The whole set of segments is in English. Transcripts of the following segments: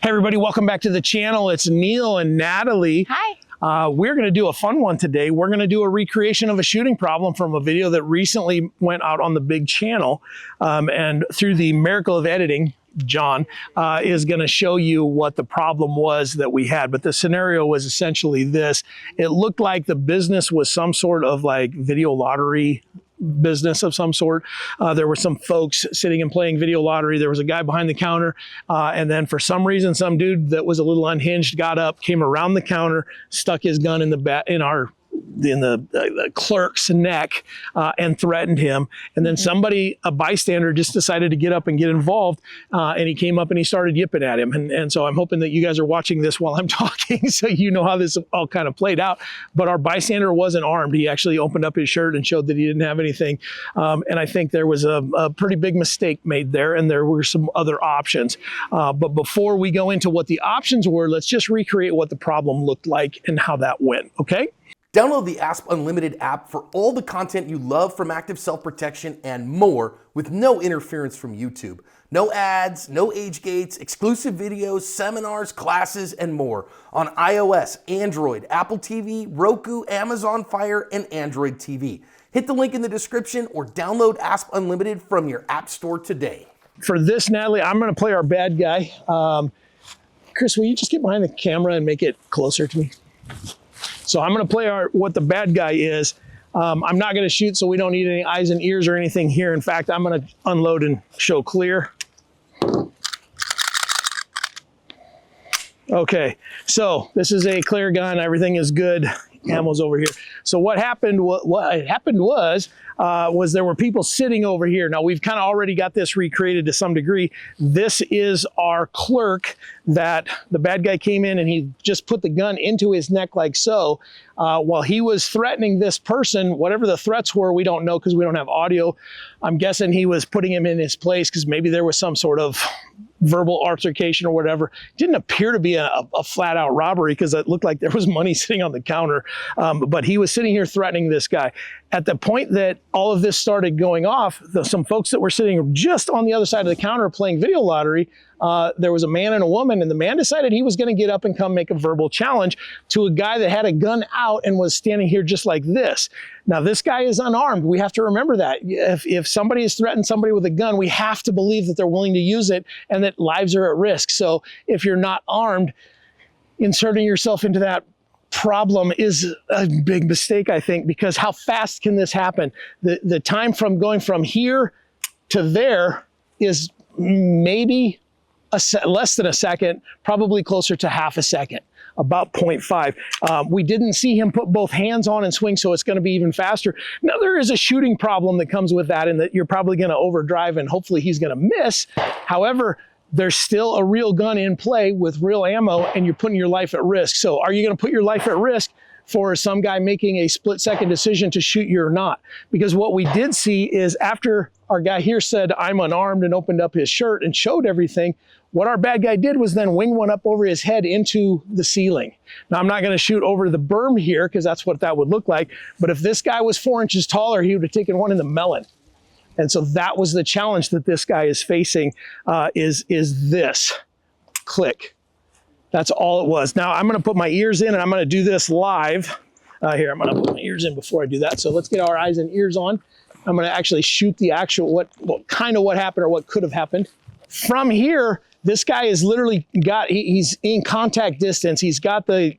Hey everybody, welcome back to the channel. It's Neil and Natalie. Hi. We're going to do a fun one today. We're going to do a recreation of a shooting problem from a video that recently went out on the big channel. And through the miracle of editing, John is going to show you what the problem was that we had. But the scenario was essentially this. It looked like the business was some sort of like video lottery business of some sort. There were some folks sitting and playing video lottery. There was a guy behind the counter. And then for some reason, some dude that was a little unhinged got up, came around the counter, stuck his gun in the clerk's neck and threatened him. And then somebody, a bystander, just decided to get up and get involved. And he came up and he started yipping at him. And so I'm hoping that you guys are watching this while I'm talking so you know how this all kind of played out. But our bystander wasn't armed. He actually opened up his shirt and showed that he didn't have anything. And I think there was a pretty big mistake made there, and there were some other options. But before we go into what the options were, let's just recreate what the problem looked like and how that went, okay? Download the ASP Unlimited app for all the content you love from active self-protection and more with no interference from YouTube. No ads, no age gates, exclusive videos, seminars, classes, and more on iOS, Android, Apple TV, Roku, Amazon Fire, and Android TV. Hit the link in the description or download ASP Unlimited from your app store today. For this, Natalie, I'm going to play our bad guy. Chris, will you just get behind the camera and make it closer to me? So I'm going to play what the bad guy is. I'm not going to shoot, so we don't need any eyes and ears or anything here. In fact, I'm going to unload and show clear. Okay, so this is a clear gun. Everything is good. Ammo's over here. So what happened? What happened was there were people sitting over here. Now we've kind of already got this recreated to some degree. This is our clerk that the bad guy came in and he just put the gun into his neck like so. While he was threatening this person, whatever the threats were, we don't know because we don't have audio. I'm guessing he was putting him in his place because maybe there was some sort of verbal altercation or whatever. It didn't appear to be a flat out robbery because it looked like there was money sitting on the counter. But he was sitting here threatening this guy. At the point that all of this started going off, some folks that were sitting just on the other side of the counter playing video lottery, there was a man and a woman, and the man decided he was going to get up and come make a verbal challenge to a guy that had a gun out and was standing here just like this. Now, this guy is unarmed. We have to remember that. If somebody has threatened somebody with a gun, we have to believe that they're willing to use it and that lives are at risk. So if you're not armed, inserting yourself into that problem is a big mistake, I think, because how fast can this happen? The time from going from here to there is maybe less than a second, probably closer to half a second, about 0.5. We didn't see him put both hands on and swing, so it's going to be even faster. Now, there is a shooting problem that comes with that, and that you're probably going to overdrive, and hopefully he's going to miss. However, there's still a real gun in play with real ammo, and you're putting your life at risk. So are you going to put your life at risk for some guy making a split-second decision to shoot you or not? Because what we did see is after our guy here said, "I'm unarmed," and opened up his shirt and showed everything, what our bad guy did was then wing one up over his head into the ceiling. Now, I'm not going to shoot over the berm here because that's what that would look like. But if this guy was 4 inches taller, he would have taken one in the melon. And so that was the challenge that this guy is facing, is this. Click. That's all it was. Now, I'm going to put my ears in, and I'm going to do this live. Here, I'm going to put my ears in before I do that. So let's get our eyes and ears on. I'm going to actually shoot the actual, what happened or what could have happened. From here, this guy is literally he's in contact distance. He's got the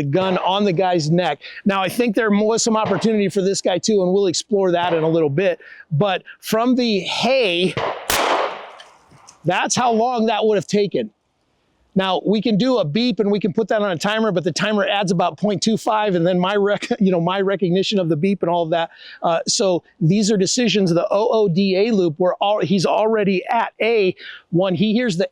gun on the guy's neck. Now, I think there was some opportunity for this guy too, and we'll explore that in a little bit. But from the hay, that's how long that would have taken. Now, we can do a beep and we can put that on a timer, but the timer adds about 0.25, and then my recognition of the beep and all of that. So these are decisions. The OODA loop, he's already at A. When he hears the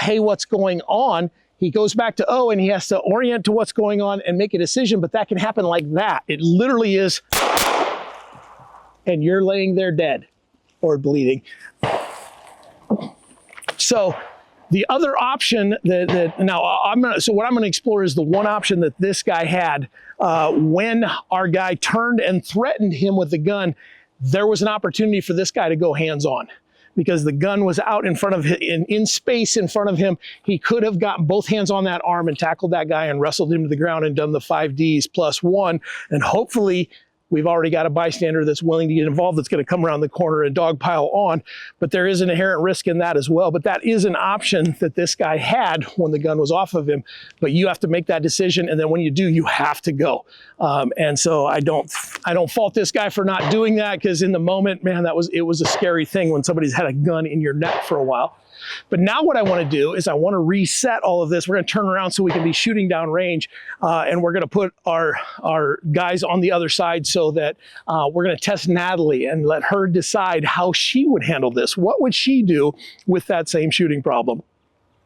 hey, what's going on, he goes back to O, and he has to orient to what's going on and make a decision, but that can happen like that. It literally is, and you're laying there dead or bleeding. So the other option so what I'm going to explore is the one option that this guy had when our guy turned and threatened him with the gun. There was an opportunity for this guy to go hands-on. because the gun was out in front of him, in space in front of him. He could have gotten both hands on that arm and tackled that guy and wrestled him to the ground and done the 5Ds plus 1. And hopefully we've already got a bystander that's willing to get involved, that's going to come around the corner and dogpile on. But there is an inherent risk in that as well. But that is an option that this guy had when the gun was off of him. But you have to make that decision, and then when you do, you have to go. And so I don't fault this guy for not doing that, because in the moment, man, it was a scary thing when somebody's had a gun in your neck for a while. But now what I want to do is I want to reset all of this. We're going to turn around so we can be shooting down range, and we're going to put our guys on the other side so that we're going to test Natalie and let her decide how she would handle this. What would she do with that same shooting problem?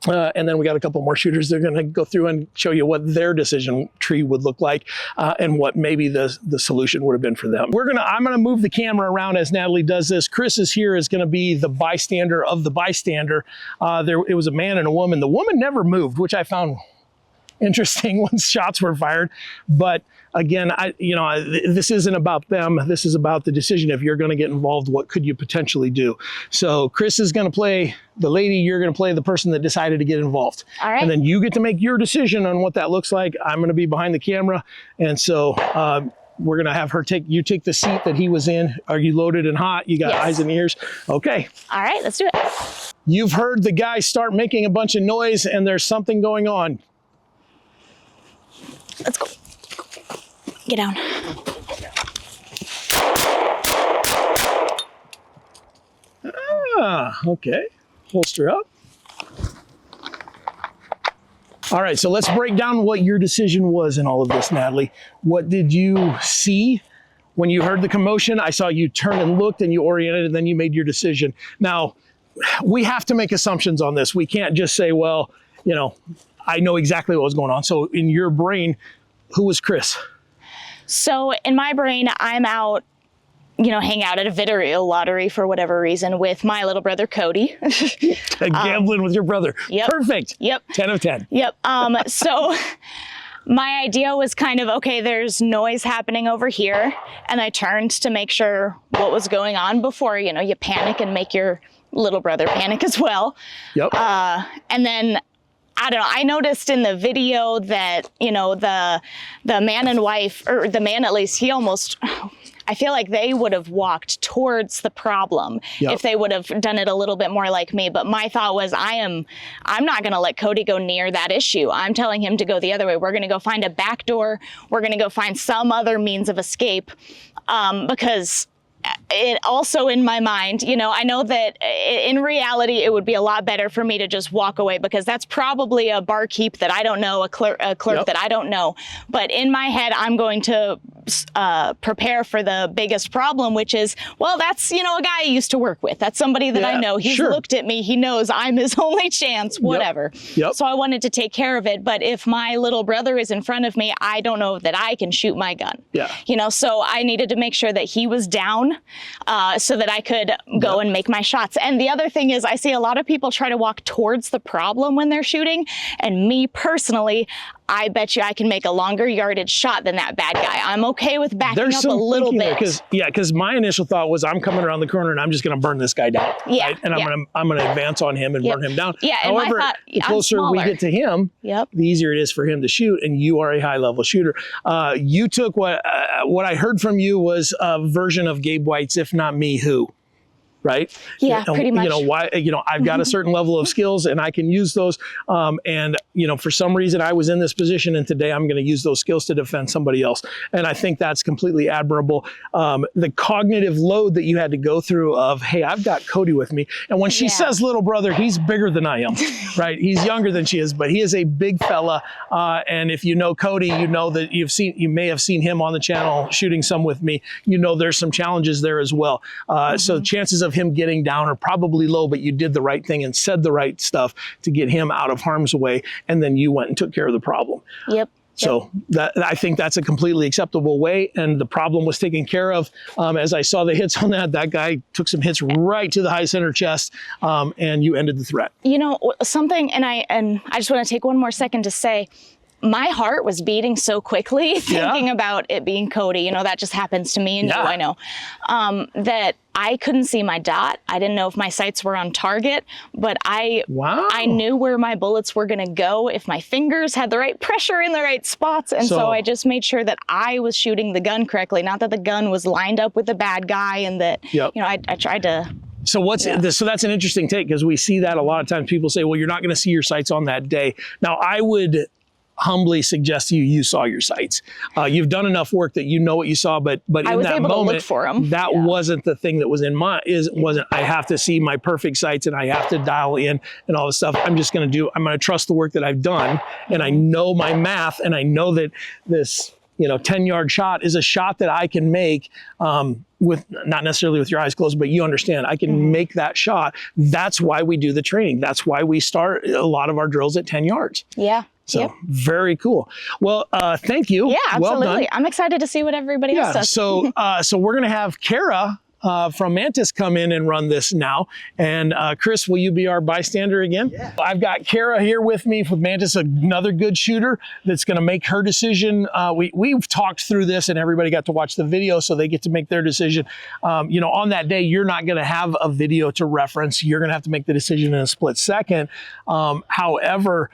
And then we got a couple more shooters. They're going to go through and show you what their decision tree would look like, and what maybe the solution would have been for them. I'm going to move the camera around as Natalie does this. Chris is here, is going to be the bystander of the bystander. It was a man and a woman. The woman never moved, which I found interesting once shots were fired. But again, this isn't about them. This is about the decision. If you're going to get involved, what could you potentially do? So Chris is going to play the lady. You're going to play the person that decided to get involved. All right. And then you get to make your decision on what that looks like. I'm going to be behind the camera. And so we're going to have her take the seat that he was in. Are you loaded and hot? You got Yes. eyes and ears? Okay. All right, let's do it. You've heard the guy start making a bunch of noise, and there's something going on. Let's go. Get down. Okay. Holster up. All right, so let's break down what your decision was in all of this, Natalie. What did you see when you heard the commotion? I saw you turn and looked and you oriented, and then you made your decision. Now, we have to make assumptions on this. We can't just say, well, I know exactly what was going on. So in your brain, who was Chris? So in my brain, I'm out, hang out at a video lottery for whatever reason with my little brother, Cody. Gambling with your brother. Yep. Perfect. Yep. 10 of 10. Yep. So my idea was kind of, okay, there's noise happening over here. And I turned to make sure what was going on before, you panic and make your little brother panic as well. Yep. And then I don't know, I noticed in the video that, the man and wife, or the man at least, I feel like they would have walked towards the problem if they would have done it a little bit more like me. But my thought was, I'm not going to let Cody go near that issue. I'm telling him to go the other way. We're going to go find a back door. We're going to go find some other means of escape, because it also in my mind, I know that in reality, it would be a lot better for me to just walk away, because that's probably a barkeep that I don't know, a clerk that I don't know. But in my head, I'm going to prepare for the biggest problem, which is, well, that's, a guy I used to work with. That's somebody that I know. He's looked at me. He knows I'm his only chance, whatever. Yep. So I wanted to take care of it. But if my little brother is in front of me, I don't know that I can shoot my gun. Yeah. So I needed to make sure that he was down, so that I could go and make my shots. And the other thing is, I see a lot of people try to walk towards the problem when they're shooting. And me personally, I bet you I can make a longer yardage shot than that bad guy. I'm okay with backing up a little bit. Because my initial thought was, I'm coming around the corner and I'm just going to burn this guy down. Yeah. Right? And I'm going to advance on him and burn him down. Yeah. And However, my thought, the closer we get to him, the easier it is for him to shoot. And you are a high level shooter. You took what I heard from you was a version of Gabe White's "If Not Me, Who." Right? Yeah, pretty much. I've got a certain level of skills and I can use those. And for some reason I was in this position, and today I'm going to use those skills to defend somebody else. And I think that's completely admirable. The cognitive load that you had to go through of, hey, I've got Cody with me. And when she says little brother, he's bigger than I am, right? He's younger than she is, but he is a big fella. And if you know Cody, you know that you may have seen him on the channel shooting some with me. There's some challenges there as well. So chances of him getting down are probably low, but you did the right thing and said the right stuff to get him out of harm's way, and then you went and took care of the problem. Yep. So I think that's a completely acceptable way, and the problem was taken care of. As I saw the hits on that guy took some hits right to the high center chest, and you ended the threat. Something, and I just want to take one more second to say, my heart was beating so quickly thinking about it being Cody. You know, that just happens to me and you, I know, that I couldn't see my dot. I didn't know if my sights were on target, but I knew where my bullets were going to go if my fingers had the right pressure in the right spots. And so I just made sure that I was shooting the gun correctly, not that the gun was lined up with the bad guy, and that, you know, I tried to. So so that's an interesting take, because we see that a lot of times. People say, well, you're not going to see your sights on that day. Now, I would humbly suggest to you, you saw your sights. You've done enough work that you know what you saw, but in that moment, to look for them. That wasn't the thing that was in my, wasn't, I have to see my perfect sights and I have to dial in and all this stuff. I'm just going to trust the work that I've done, and I know my math, and I know that this, you know, 10-yard shot is a shot that I can make, with not necessarily with your eyes closed, but you understand, I can make that shot. That's why we do the training. That's why we start a lot of our drills at 10 yards. Yeah. So very cool. Well, thank you. Yeah, absolutely. Well done. I'm excited to see what everybody else does. So we're going to have Cara from Mantis come in and run this now. And Chris, will you be our bystander again? Yeah. I've got Cara here with me from Mantis, another good shooter that's going to make her decision. We've talked through this, and everybody got to watch the video, so they get to make their decision. You know, on that day, you're not going to have a video to reference. You're going to have to make the decision in a split second. However,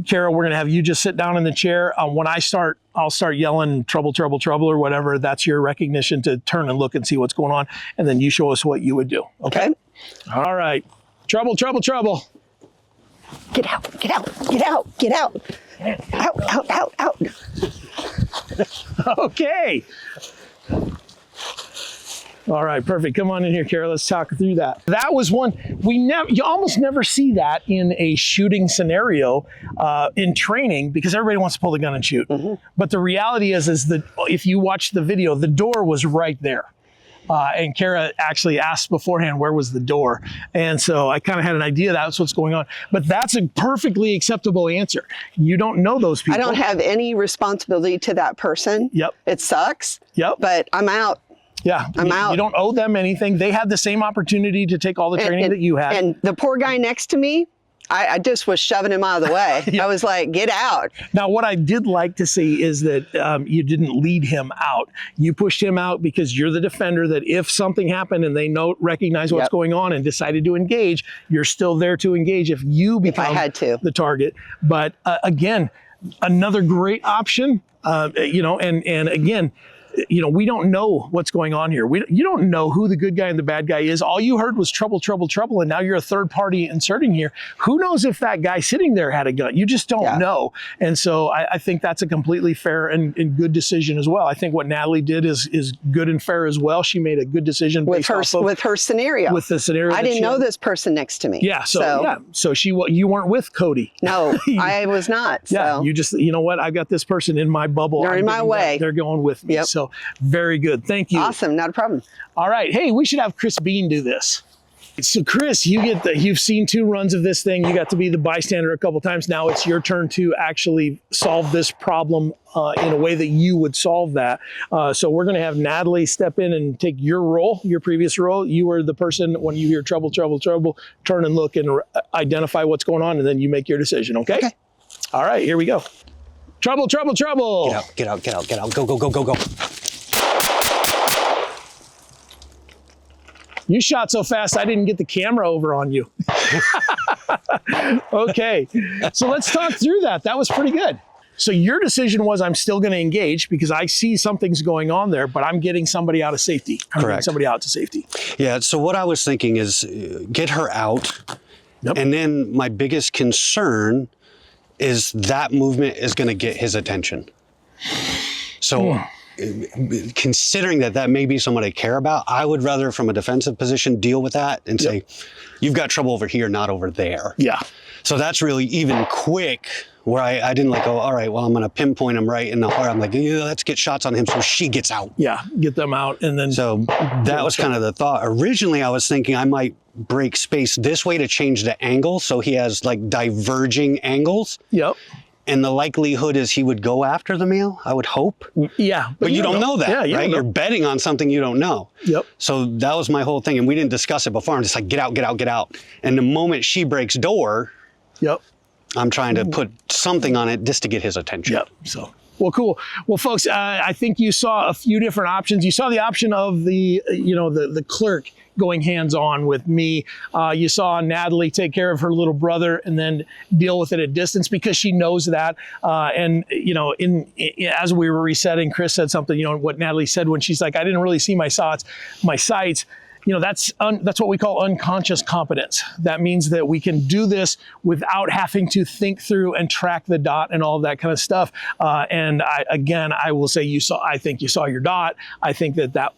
Cara, we're going to have you just sit down in the chair. When I start, I'll start yelling trouble, trouble, trouble, or whatever. That's your recognition to turn and look and see what's going on. And then you show us what you would do. Okay. All right. Trouble, trouble, trouble. Get out, get out, get out, get out. Out, out, out, out. Okay. All right, perfect. Come on in here, Cara. Let's talk through that. That was one you almost never see that in a shooting scenario in training, because everybody wants to pull the gun and shoot. But the reality is that if you watch the video, the door was right there. And Cara actually asked beforehand, where was the door? And so I kind of had an idea that's what's going on. But that's a perfectly acceptable answer. You don't know those people. I don't have any responsibility to that person. Yep. It sucks. Yep. But I'm out. Yeah, I'm out. You don't owe them anything. They had the same opportunity to take all the training that you had. And the poor guy next to me, I just was shoving him out of the way. I was like, get out. Now, what I did like to see is that you didn't lead him out. You pushed him out because you're the defender, that if something happened and they recognize what's going on and decided to engage, you're still there to engage if you become the target. But again, another great option, you know, and again, you know, we don't know what's going on here. You don't know who the good guy and the bad guy is. All you heard was trouble, trouble, trouble, and now you're a third party inserting here. Who knows if that guy sitting there had a gun? You just don't know. And so I think that's a completely fair and good decision as well. I think what Natalie did is good and fair as well. She made a good decision with her scenario. With the scenario. I didn't know this person next to me. Yeah. So you weren't with Cody. No, I was not. Yeah. You just, you know what? I've got this person in my bubble. They're in my way. They're going with me. Yep. So very good. Thank you. Awesome. Not a problem. All right. Hey, we should have Chris Bean do this. So Chris, you've seen 2 runs of this thing. You got to be the bystander a couple times. Now it's your turn to actually solve this problem in a way that you would solve that. So we're going to have Natalie step in and take your role, your previous role. You were the person, when you hear trouble, trouble, trouble, turn and look and identify what's going on, and then you make your decision. Okay? All right, here we go. Trouble, trouble, trouble. Get out, get out, get out, get out. Go, go, go, go, go. You shot so fast, I didn't get the camera over on you. Okay, so let's talk through that. That was pretty good. So your decision was, I'm still going to engage because I see something's going on there, but I'm getting somebody out of safety. I'm getting somebody out to safety. Yeah, so what I was thinking is get her out. Yep. And then my biggest concern is that movement is going to get his attention. So considering that may be someone I care about, I would rather from a defensive position deal with that and say, you've got trouble over here, not over there. Yeah. So that's really even quick where I didn't like go, all right, well, I'm going to pinpoint him right in the heart. I'm like, yeah, let's get shots on him so she gets out. Yeah, get them out. And then. So that was kind of the thought. Originally, I was thinking I might break space this way to change the angle so he has like diverging angles. Yep. And the likelihood is he would go after the male, I would hope. Yeah. But you don't know that, right? You're betting on something you don't know. Yep. So that was my whole thing. And we didn't discuss it before. I'm just like, get out, get out, get out. And the moment she breaks door, I'm trying to put something on it just to get his attention. Yep. So, well, cool. Well, folks, I think you saw a few different options. You saw the option of the, the clerk going hands-on with me. You saw Natalie take care of her little brother and then deal with it at distance because she knows that. And as we were resetting, Chris said something. What Natalie said when she's like, "I didn't really see my sights." That's what we call unconscious competence. That means that we can do this without having to think through and track the dot and all of that kind of stuff. And I will say I think you saw your dot. I think that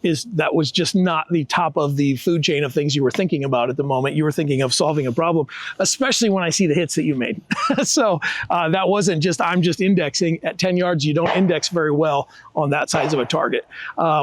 was just not the top of the food chain of things you were thinking about at the moment. You were thinking of solving a problem, especially when I see the hits that you made. So that wasn't just, I'm just indexing. At 10 yards, you don't index very well on that size of a target.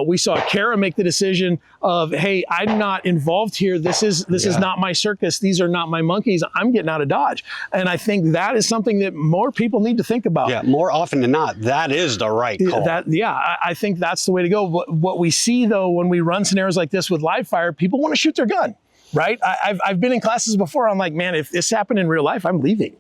We saw Cara make the decision of, hey, I'm not involved here. This is not my circus. These are not my monkeys. I'm getting out of Dodge. And I think that is something that more people need to think about. Yeah, more often than not, that is the right call. I think that's the way to go. What we see though, when we run scenarios like this with live fire, people want to shoot their gun. Right? I've been in classes before. I'm like, man, if this happened in real life, I'm leaving.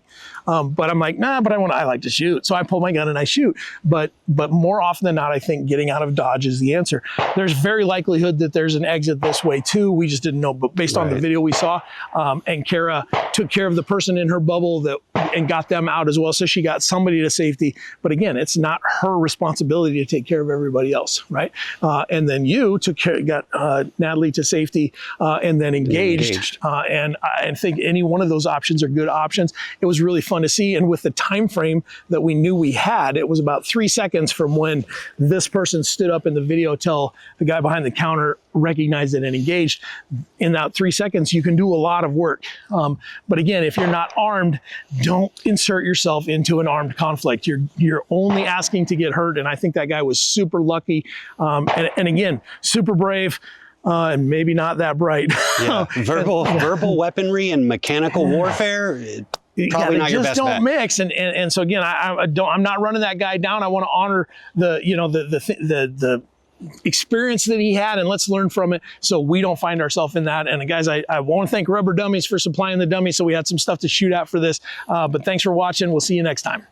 But I'm like, nah, but I like to shoot. So I pull my gun and I shoot. But more often than not, I think getting out of Dodge is the answer. There's very likelihood that there's an exit this way too. We just didn't know, but based on the video we saw, and Cara took care of the person in her bubble and got them out as well. So she got somebody to safety. But again, it's not her responsibility to take care of everybody else, right? And then you got Natalie to safety and then engaged. And I think any one of those options are good options. It was really fun to see. And with the time frame that we knew we had, it was about 3 seconds from when this person stood up in the video till the guy behind the counter recognized it and engaged. In that 3 seconds, you can do a lot of work. But again, if you're not armed, don't insert yourself into an armed conflict. You're only asking to get hurt. And I think that guy was super lucky. And again, super brave. And maybe not that bright. Yeah, verbal weaponry and mechanical warfare, probably not your best bet. Just don't mix. And so again, I'm not running that guy down. I want to honor the experience that he had, and let's learn from it so we don't find ourselves in that. And guys, I want to thank Rubber Dummies for supplying the dummy, so we had some stuff to shoot at for this. But thanks for watching. We'll see you next time.